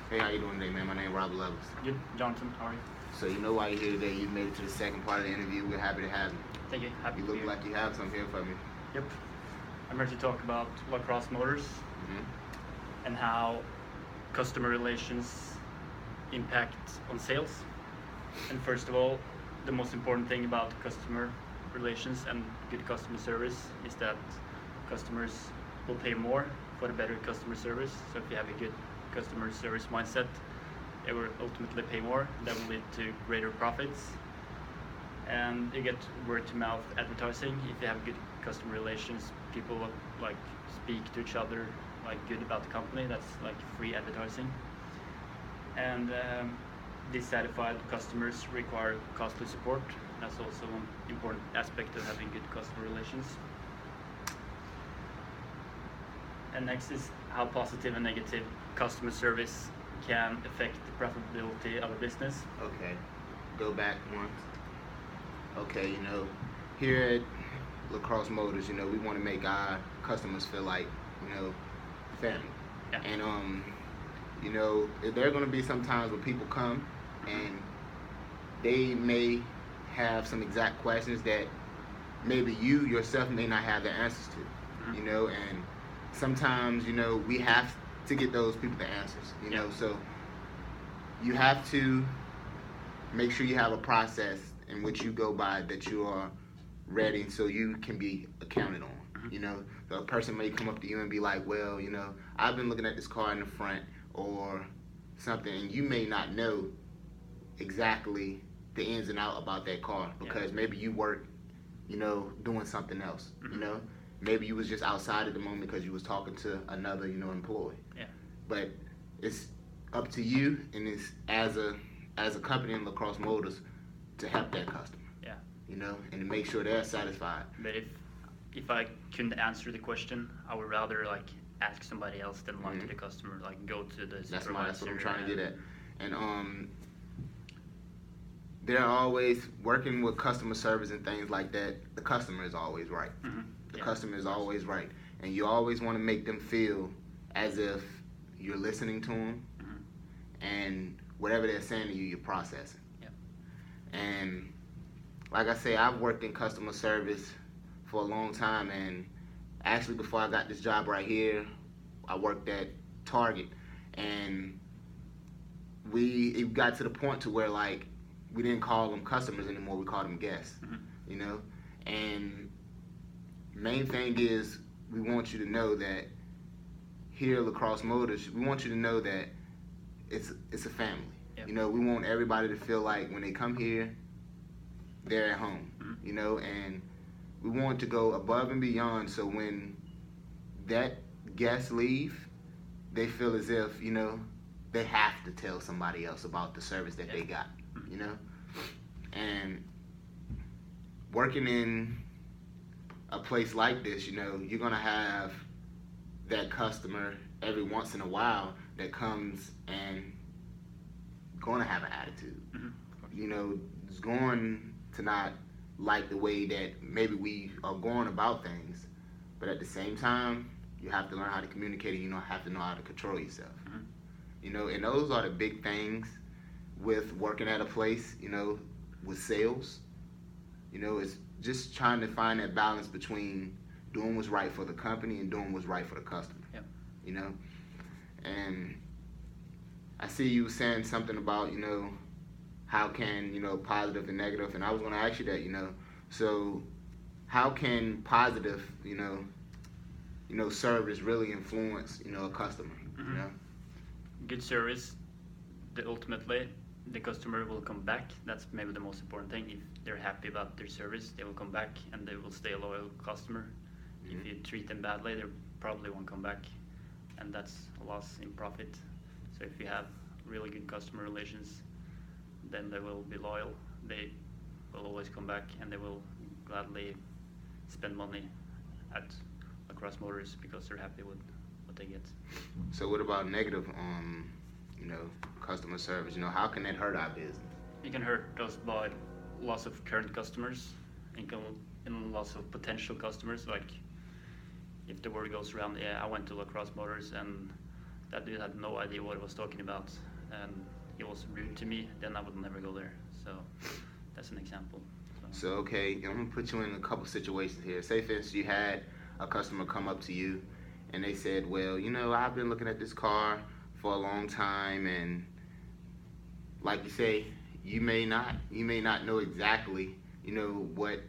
Hey, how you doing today, man? My name is Rob Levis. Good, Jonathan. How are you? So you know why you're here today. You made it to the second part of the interview. We're happy to have you. Thank you. Happy You to be look here. like you have something here for me. Yep. I'm here to talk about Lacrosse Motors Hmm. and how customer relations impact on sales. And first of all, the most important thing about customer relations and good customer service is that customers will pay more for the better customer service. So if you have a good customer service mindset, they will ultimately pay more. That will lead to greater profits. And you get word-to-mouth advertising. If you have good customer relations, people like speak to each other like good about the company. That's like free advertising. And dissatisfied customers require costly support. That's also one important aspect of having good customer relations. And next is how positive and negative customer service can affect the profitability of a business. Okay. Go back once. Okay, here at Lacrosse Motors, we want to make our customers feel like, family. Yeah. And there are going to be some times where people come and they may have some exact questions that maybe you yourself may not have the answers to, and sometimes, we have to get those people the answers, Yeah. so you have to make sure you have a process in which you go by that you are ready so you can be accounted on. The person may come up to you and be like, well, I've been looking at this car in the front or something, and you may not know exactly the ins and out about that car because maybe you work, doing something else, maybe you was just outside at the moment because you was talking to another, employee. Yeah. But it's up to you, and it's as a company in Lacrosse Motors to help that customer. Yeah. And to make sure they're satisfied. But if I couldn't answer the question, I would rather like ask somebody else than lie to the customer. Like go to the That's supervisor. that's what I'm trying to get at. And they're always working with customer service and things like that. The customer is always right. The customer is always right, and you always want to make them feel as if you're listening to them, and whatever they're saying to you, you're processing. Yeah. And like I say, I've worked in customer service for a long time, and actually before I got this job right here, I worked at Target, and it got to the point to where like we didn't call them customers anymore, we called them guests. And main thing is we want you to know that here at Lacrosse Motors, we want you to know that it's a family. Yep. We want everybody to feel like when they come here, they're at home. And we want to go above and beyond so when that guest leave, they feel as if, they have to tell somebody else about the service that they got, And working in a place like this, you're gonna have that customer every once in a while that comes and gonna have an attitude. Is going to not like the way that maybe we are going about things, but at the same time, you have to learn how to communicate and have to know how to control yourself. And those are the big things with working at a place, with sales. It's just trying to find that balance between doing what's right for the company and doing what's right for the customer. Yep. And I see you saying something about, how can, positive and negative, and I was going to ask you that, so how can positive, service really influence, a customer, Good service, ultimately the customer will come back. That's maybe the most important thing. If they're happy about their service, they will come back and they will stay a loyal customer. If you treat them badly, they probably won't come back, and that's a loss in profit. So if you have really good customer relations, then they will be loyal. They will always come back, and they will gladly spend money at Lacrosse Motors because they're happy with what they get. So what about negative, customer service? How can that hurt our business? It can hurt us by loss of current customers and loss of potential customers. Like if the word goes around, yeah, I went to Lacrosse Motors and that dude had no idea what he was talking about, and he was rude to me, then I would never go there. So that's an example. So okay, I'm gonna put you in a couple situations here. Say for instance you had a customer come up to you and they said, well, I've been looking at this car for a long time, and like you say, you may not know exactly, what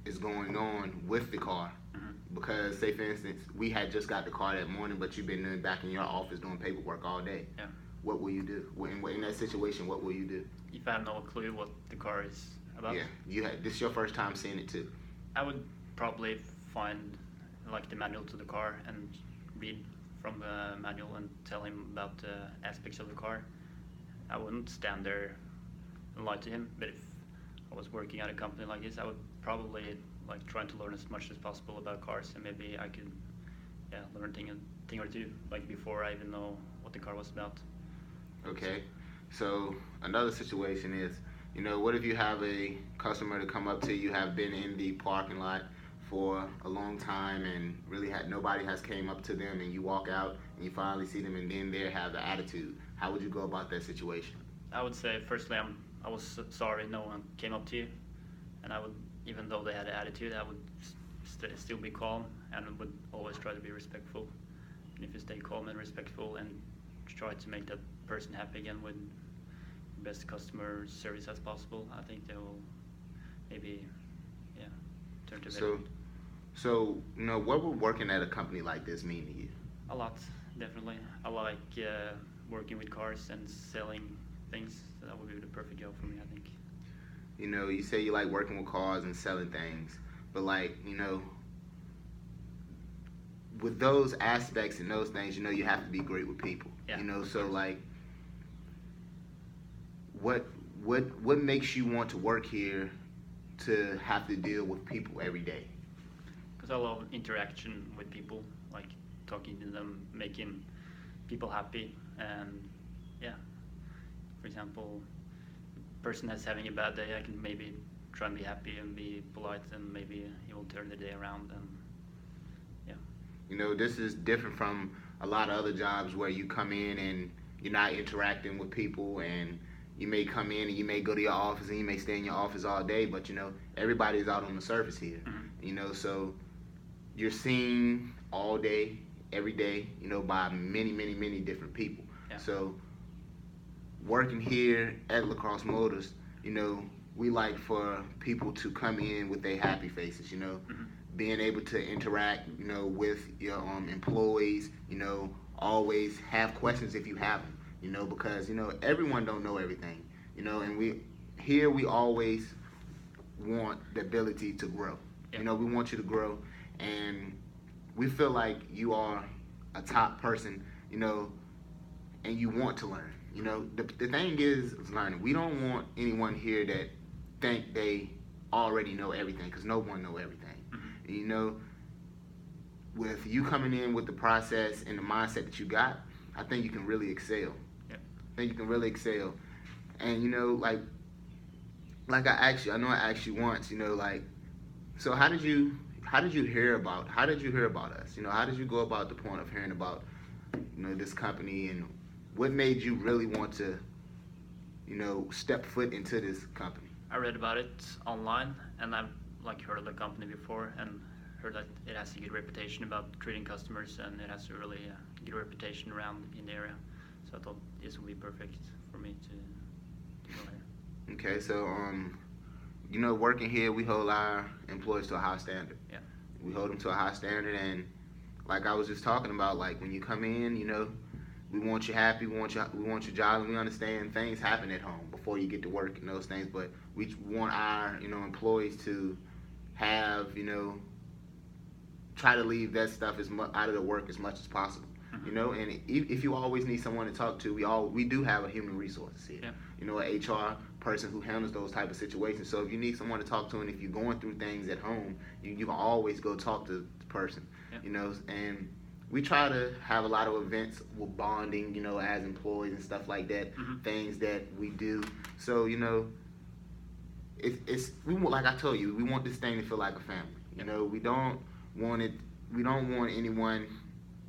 is going on with the car. Mhm. Because say for instance, we had just got the car that morning, but you've been back in your office doing paperwork all day. Yeah. What will you do? In that situation, what will you do? If I have no clue what the car is about, Yeah, this is your first time seeing it too. I would probably find like the manual to the car and read from the manual and tell him about the aspects of the car. I wouldn't stand there and lie to him, but if I was working at a company like this, I would probably like trying to learn as much as possible about cars, and maybe I could learn a thing or two like before I even know what the car was about. Okay, so another situation is, what if you have a customer to come up to you, have been in the parking lot for a long time, and really nobody has came up to them, and you walk out and you finally see them, and then they have the attitude. How would you go about that situation? I would say firstly I was sorry no one came up to you, and I would, even though they had an attitude, I would still be calm and would always try to be respectful. And if you stay calm and respectful and try to make that person happy again with best customer service as possible, I think they will maybe turn to better. So what would working at a company like this mean to you? A lot, definitely. I like working with cars and selling things, so that would be the perfect job for me, I think. You say you like working with cars and selling things, but with those aspects and those things, you have to be great with people. Yeah. So what makes you want to work here to have to deal with people every day? Because I love interaction with people, like talking to them, making people happy, and for example, person that's having a bad day, I can maybe try and be happy and be polite, and maybe he will turn the day around. And this is different from a lot of other jobs where you come in and you're not interacting with people, and you may come in and you may go to your office and you may stay in your office all day, but everybody's out on the surface here. Mm-hmm. So you're seen all day, every day, by many, many, many different people. Yeah. So working here at LaCrosse Motors, we like for people to come in with their happy faces, Mm-hmm. being able to interact, with your employees, always have questions if you have them, because, everyone don't know everything, and we always want the ability to grow. Yeah. We want you to grow, and we feel like you are a top person, and you want to learn. The thing is learning. We don't want anyone here that think they already know everything, because no one know everything. Mm-hmm. With you coming in with the process and the mindset that you got, I think you can really excel. Yeah. I think you can really excel. And like I asked you once, so how did you hear about us? How did you go about the point of hearing about this company, and what made you really want to step foot into this company? I read about it online, and I've heard of the company before, and heard that it has a good reputation about treating customers, and it has a really good reputation around in the area. So I thought this would be perfect for me to go here. Okay, so working here, we hold our employees to a high standard. Yeah. We hold them to a high standard, and like I was just talking about, when you come in, we want you happy, we want you jolly. We understand things happen at home before you get to work and those things, but we want our employees to have try to leave that stuff out of the work as much as possible. Mm-hmm. And if you always need someone to talk to, we do have a human resources here. Yeah. An HR person who handles those type of situations. So if you need someone to talk to, and if you're going through things at home, you can always go talk to the person. Yeah. And we try to have a lot of events with bonding, as employees and stuff like that. Mm-hmm. Things that we do. So like I told you, we want this thing to feel like a family. We don't want anyone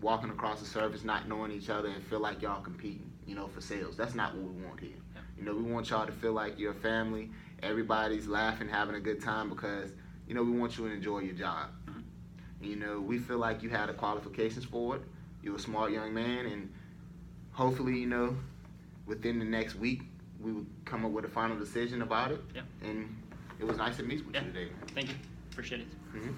walking across the surface, not knowing each other, and feel like y'all competing, for sales. That's not what we want here. Yeah. We want y'all to feel like you're a family. Everybody's laughing, having a good time because, we want you to enjoy your job. Mm-hmm. We feel like you had the qualifications for it. You're a smart young man, and hopefully, within the next week, we would come up with a final decision about it. Yeah. And it was nice to meet with you today. Thank you. Appreciate it. Mm-hmm.